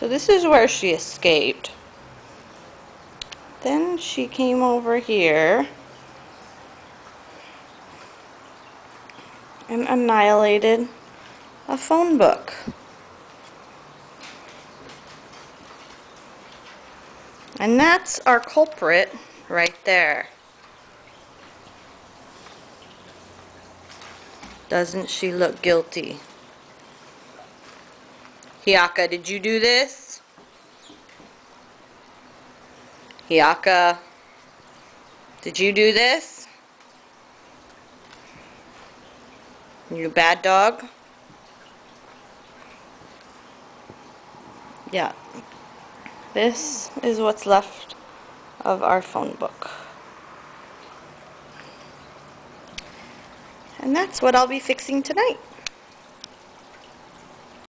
So this is where she escaped. Then she came over here and annihilated a phone book. And that's our culprit right there. Doesn't she look guilty? Hiaka, did you do this? Hiaka, did you do this? You bad dog? Yeah. This is what's left of our phone book. And that's what I'll be fixing tonight.